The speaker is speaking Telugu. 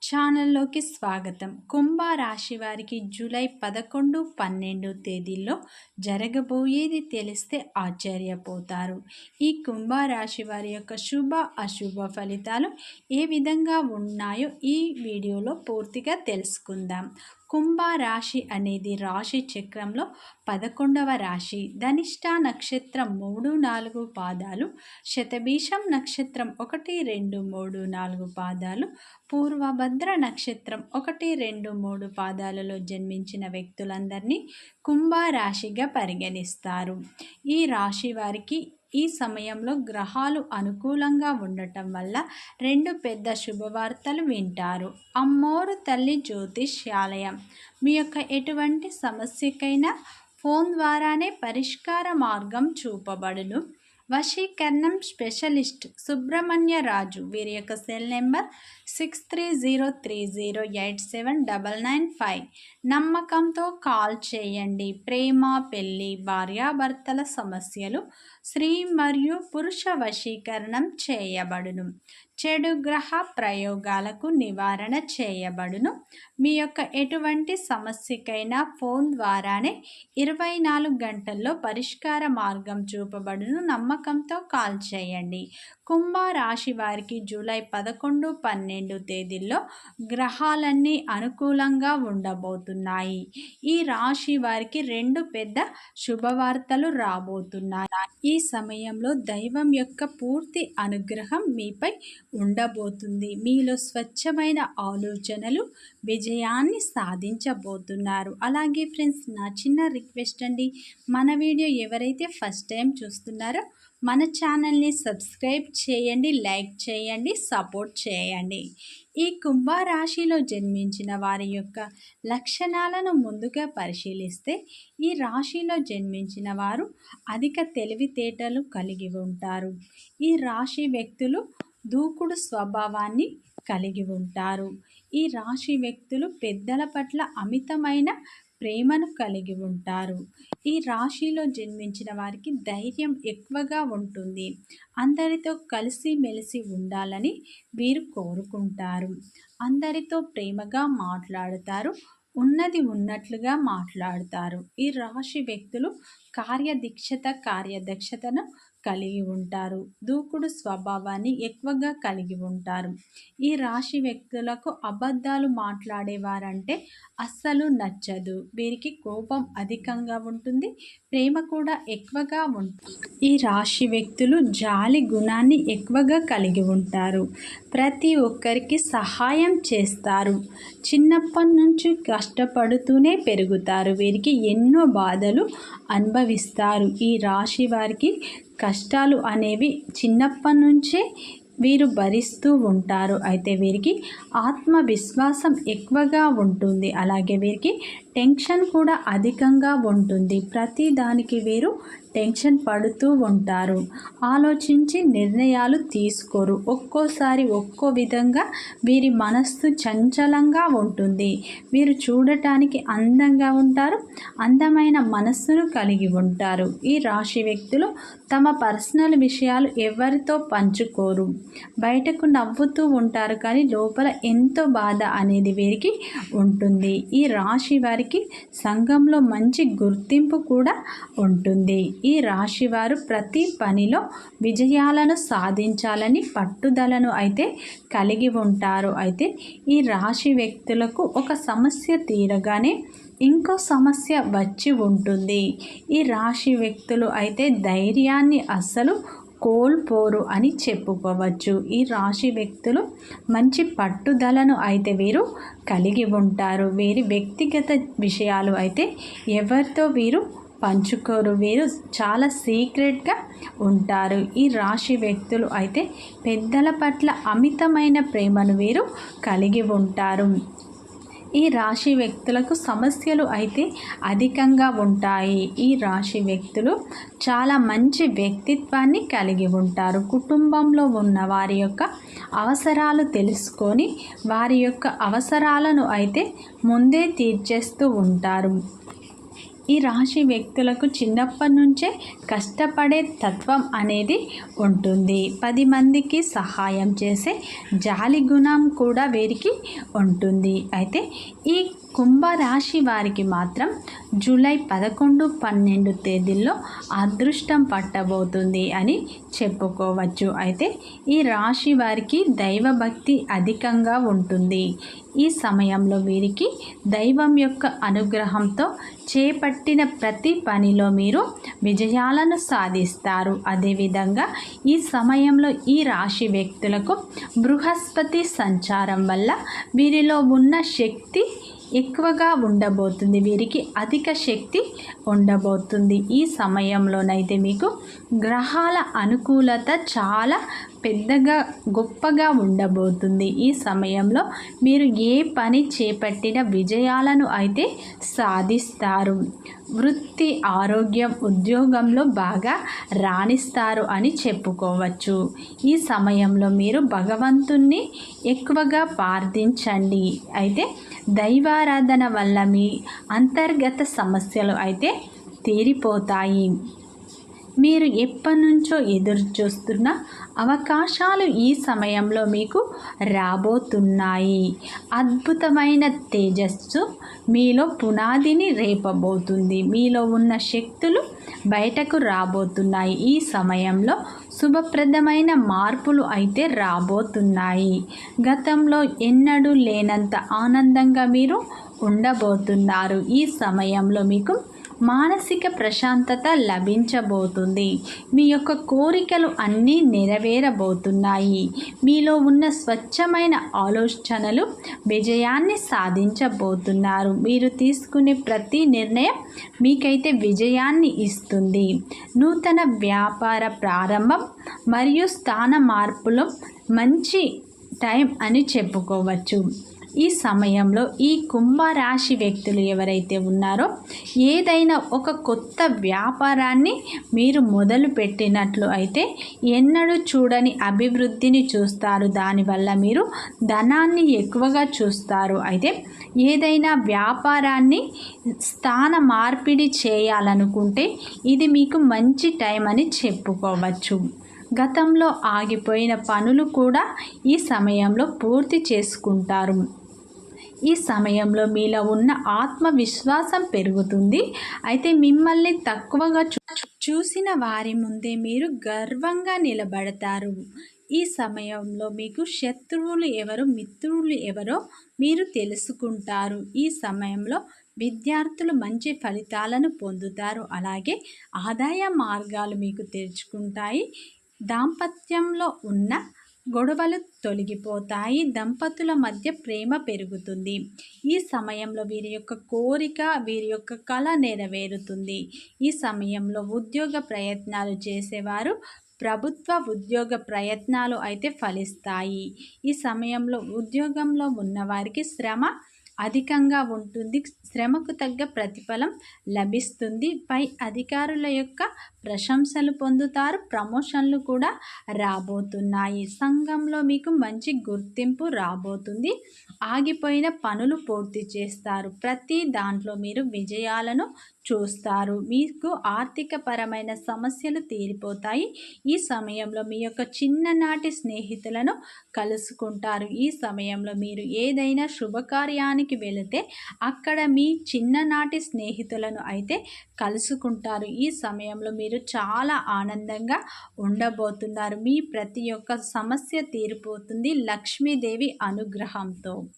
ఛానల్లోకి స్వాగతం. కుంభరాశి వారికి జూలై 11, 12 తేదీల్లో జరగబోయేది తెలిస్తే ఆశ్చర్యపోతారు. ఈ కుంభరాశి వారి యొక్క శుభ అశుభ ఫలితాలు ఏ విధంగా ఉన్నాయో ఈ వీడియోలో పూర్తిగా తెలుసుకుందాం. కుంభరాశి అనేది రాశి చక్రంలో 11వ రాశి. ధనిష్ట నక్షత్రం 3, 4 పాదాలు, శతభిషం నక్షత్రం 1, 2, 3, 4 పాదాలు, పూర్వభద్ర నక్షత్రం 1, 2, 3 పాదాలలో జన్మించిన వ్యక్తులందరినీ కుంభరాశిగా పరిగణిస్తారు. ఈ రాశి వారికి ఈ సమయంలో గ్రహాలు అనుకూలంగా ఉండటం వల్ల 2 పెద్ద శుభవార్తలు వింటారు. అమ్మోరు తల్లి జ్యోతిష్యాలయం మీ యొక్క ఎటువంటి సమస్యకైనా ఫోన్ ద్వారానే పరిష్కార మార్గం చూపబడును. వశీకరణం స్పెషలిస్ట్ సుబ్రహ్మణ్య రాజు, వీరి యొక్క సెల్ నెంబర్ 6303087995. నమ్మకంతో కాల్ చేయండి. ప్రేమ, పెళ్లి, భార్యాభర్తల సమస్యలు, స్త్రీ మరియు పురుష వశీకరణం చేయబడును. చెడు గ్రహ ప్రయోగాలకు నివారణ చేయబడును. మీ యొక్క ఎటువంటి సమస్యకైనా ఫోన్ ద్వారానే 24 గంటల్లో పరిష్కార మార్గం చూపబడును. నమ్మకంతో కాల్ చేయండి. కుంభరాశి వారికి జూలై 11, 12 తేదీల్లో గ్రహాలన్నీ అనుకూలంగా ఉండబోతున్నాయి. ఈ రాశి వారికి 2 పెద్ద శుభవార్తలు రాబోతున్నాయి. ఈ సమయంలో దైవం యొక్క పూర్తి అనుగ్రహం మీపై ఉండబోతుంది. మీలో స్వచ్ఛమైన ఆలోచనలు విజయాన్ని సాధించబోతున్నారు. అలాగే ఫ్రెండ్స్, నా చిన్న రిక్వెస్ట్ అండి, మన వీడియో ఎవరైతే ఫస్ట్ టైం చూస్తున్నారో మన ఛానల్ని సబ్స్క్రైబ్ చేయండి, లైక్ చేయండి, సపోర్ట్ చేయండి. ఈ కుంభరాశిలో జన్మించిన వారి యొక్క లక్షణాలను ముందుగా పరిశీలిస్తే, ఈ రాశిలో జన్మించిన వారు అధిక తెలివితేటలు కలిగి ఉంటారు. ఈ రాశి వ్యక్తులు దూకుడు స్వభావాన్ని కలిగి ఉంటారు. ఈ రాశి వ్యక్తులు పెద్దల పట్ల అమితమైన ప్రేమను కలిగి ఉంటారు. ఈ రాశిలో జన్మించిన వారికి ధైర్యం ఎక్కువగా ఉంటుంది. అందరితో కలిసి మెలిసి ఉండాలని వీరు కోరుకుంటారు. అందరితో ప్రేమగా మాట్లాడుతారు. ఉన్నది ఉన్నట్లుగా మాట్లాడుతారు. ఈ రాశి వ్యక్తులు కార్యదక్షతను కలిగి ఉంటారు. దూకుడు స్వభావాన్ని ఎక్కువగా కలిగి ఉంటారు. ఈ రాశి వ్యక్తులకు అబద్ధాలు మాట్లాడేవారంటే అస్సలు నచ్చదు. వీరికి కోపం అధికంగా ఉంటుంది. ప్రేమ కూడా ఎక్కువగా ఉంటుంది. ఈ రాశి వ్యక్తులు జాలి గుణాన్ని ఎక్కువగా కలిగి ఉంటారు. ప్రతి ఒక్కరికి సహాయం చేస్తారు. చిన్నప్పటి నుంచి కష్టపడుతూనే పెరుగుతారు. వీరికి ఎన్నో బాధలు అనుభవిస్తారు. ఈ రాశి వారికి కష్టాలు అనేవి చిన్నప్పటి నుంచే వీరు భరిస్తూ ఉంటారు. అయితే వీరికి ఆత్మవిశ్వాసం ఎక్కువగా ఉంటుంది. అలాగే వీరికి టెన్షన్ కూడా అధికంగా ఉంటుంది. ప్రతి దానికి వీరు టెన్షన్ పడుతూ ఉంటారు. ఆలోచించి నిర్ణయాలు తీసుకోరు. ఒక్కోసారి ఒక్కో విధంగా వీరి మనస్సు చంచలంగా ఉంటుంది. వీరు చూడటానికి అందంగా ఉంటారు. అందమైన మనస్సును కలిగి ఉంటారు. ఈ రాశి వ్యక్తులు తమ పర్సనల్ విషయాలు ఎవరితో పంచుకోరు. బయటకు నవ్వుతూ ఉంటారు, కానీ లోపల ఎంతో బాధ అనేది వీరికి ఉంటుంది. ఈ రాశి వారికి సంఘంలో మంచి గుర్తింపు కూడా ఉంటుంది. ఈ రాశి వారు ప్రతి పనిలో విజయాలను సాధించాలని పట్టుదలను అయితే కలిగి ఉంటారు. అయితే ఈ రాశి వ్యక్తులకు ఒక సమస్య తీరగానే ఇంకో సమస్య వచ్చి ఉంటుంది. ఈ రాశి వ్యక్తులు అయితే ధైర్యాన్ని అస్సలు కోల్పోరు అని చెప్పుకోవచ్చు. ఈ రాశి వ్యక్తులు మంచి పట్టుదలను అయితే వీరు కలిగి ఉంటారు. వీరి వ్యక్తిగత విషయాలు అయితే ఎవరితో వీరు పంచుకోరు. వీరు చాలా సీక్రెట్గా ఉంటారు. ఈ రాశి వ్యక్తులు అయితే పెద్దల పట్ల అమితమైన ప్రేమను వీరు కలిగి ఉంటారు. ఈ రాశి వ్యక్తులకు సమస్యలు అయితే అధికంగా ఉంటాయి. ఈ రాశి వ్యక్తులు చాలా మంచి వ్యక్తిత్వాన్ని కలిగి ఉంటారు. కుటుంబంలో ఉన్న వారి యొక్క అవసరాలు తెలుసుకొని వారి యొక్క అవసరాలను అయితే ముందే తీర్చేస్తూ ఉంటారు. ఈ రాశి వ్యక్తులకు చిన్నప్పటి నుంచే కష్టపడే తత్వం అనేది ఉంటుంది. 10 మందికి సహాయం చేసే జాలి గుణం కూడా వీరికి ఉంటుంది. అయితే ఈ కుంభరాశి వారికి మాత్రం జూలై 11, 12 తేదీల్లో అదృష్టం పట్టబోతుంది అని చెప్పుకోవచ్చు. అయితే ఈ రాశి వారికి దైవభక్తి అధికంగా ఉంటుంది. ఈ సమయంలో వీరికి దైవం యొక్క అనుగ్రహంతో చేపట్టిన ప్రతి పనిలో మీరు విజయాలను సాధిస్తారు. అదేవిధంగా ఈ సమయంలో ఈ రాశి వ్యక్తులకు బృహస్పతి సంచారం వల్ల వీరిలో ఉన్న శక్తి ఎక్కువగా ఉండబోతుంది. వీరికి అధిక శక్తి ఉండబోతుంది. ఈ సమయంలోనైతే మీకు గ్రహాల అనుకూలత చాలా పెద్దగా గొప్పగా ఉండబోతుంది. ఈ సమయంలో మీరు ఏ పని చేపట్టిన విజయాలను అయితే సాధిస్తారు. వృత్తి, ఆరోగ్యం, ఉద్యోగంలో బాగా రాణిస్తారు అని చెప్పుకోవచ్చు. ఈ సమయంలో మీరు భగవంతుణ్ణి ఎక్కువగా ప్రార్థించండి. అయితే దైవారాధన వల్ల మీ అంతర్గత సమస్యలు అయితే తీరిపోతాయి. మీరు ఎప్పటి నుంచో ఎదురు చూస్తున్న అవకాశాలు ఈ సమయంలో మీకు రాబోతున్నాయి. అద్భుతమైన తేజస్సు మీలో పునాదిని రేపబోతుంది. మీలో ఉన్న శక్తులు బయటకు రాబోతున్నాయి. ఈ సమయంలో శుభప్రదమైన మార్పులు అయితే రాబోతున్నాయి. గతంలో ఎన్నడూ లేనంత ఆనందంగా మీరు ఉండబోతున్నారు. ఈ సమయంలో మీకు మానసిక ప్రశాంతత లభించబోతుంది. మీ యొక్క కోరికలు అన్నీ నెరవేరబోతున్నాయి. మీలో ఉన్న స్వచ్ఛమైన ఆలోచనలు విజయాన్ని సాధించబోతున్నారు. మీరు తీసుకునే ప్రతి నిర్ణయం మీకైతే విజయాన్ని ఇస్తుంది. నూతన వ్యాపార ప్రారంభం మరియు స్థాన మార్పులో మంచి టైం అని చెప్పుకోవచ్చు. ఈ సమయంలో ఈ కుంభరాశి వ్యక్తులు ఎవరైతే ఉన్నారో ఏదైనా ఒక కొత్త వ్యాపారాన్ని మీరు మొదలు పెట్టినట్లు అయితే ఎన్నడూ చూడని అభివృద్ధిని చూస్తారు. దానివల్ల మీరు ధనాన్ని ఎక్కువగా చూస్తారు. అయితే ఏదైనా వ్యాపారాన్ని స్థాన మార్పిడి చేయాలనుకుంటే ఇది మీకు మంచి టైం అని చెప్పుకోవచ్చు. గతంలో ఆగిపోయిన పనులు కూడా ఈ సమయంలో పూర్తి చేసుకుంటారు. ఈ సమయంలో మీలో ఉన్న ఆత్మవిశ్వాసం పెరుగుతుంది. అయితే మిమ్మల్ని తక్కువగా చూసిన వారి ముందే మీరు గర్వంగా నిలబడతారు. ఈ సమయంలో మీకు శత్రువులు ఎవరు, మిత్రులు ఎవరో మీరు తెలుసుకుంటారు. ఈ సమయంలో విద్యార్థులు మంచి ఫలితాలను పొందుతారు. అలాగే ఆదాయ మార్గాలు మీకు తెరుచుకుంటాయి. దాంపత్యంలో ఉన్న గొడవలు తొలగిపోతాయి. దంపతుల మధ్య ప్రేమ పెరుగుతుంది. ఈ సమయంలో వీరి యొక్క కోరిక, వీరి యొక్క కళ నెరవేరుతుంది. ఈ సమయంలో ఉద్యోగ ప్రయత్నాలు చేసేవారు ప్రభుత్వ ఉద్యోగ ప్రయత్నాలు అయితే ఫలిస్తాయి. ఈ సమయంలో ఉద్యోగంలో ఉన్నవారికి శ్రమ అధికంగా ఉంటుంది. శ్రమకు తగ్గ ప్రతిఫలం లభిస్తుంది. పై అధికారుల యొక్క ప్రశంసలు పొందుతారు. ప్రమోషన్లు కూడా రాబోతున్నాయి. సంఘంలో మీకు మంచి గుర్తింపు రాబోతుంది. ఆగిపోయిన పనులు పూర్తి చేస్తారు. ప్రతి దాంట్లో మీరు విజయాలను చూస్తారు. మీకు ఆర్థిక పరమైన సమస్యలు తీరిపోతాయి. ఈ సమయంలో మీ యొక్క చిన్ననాటి స్నేహితులను కలుసుకుంటారు. ఈ సమయంలో మీరు ఏదైనా శుభకార్యానికి వెళితే అక్కడ మీ చిన్ననాటి స్నేహితులను అయితే కలుసుకుంటారు. ఈ సమయంలో మీరు చాలా ఆనందంగా ఉండబోతున్నారు. మీ ప్రతి ఒక్క సమస్య తీరిపోతుంది లక్ష్మీదేవి అనుగ్రహంతో.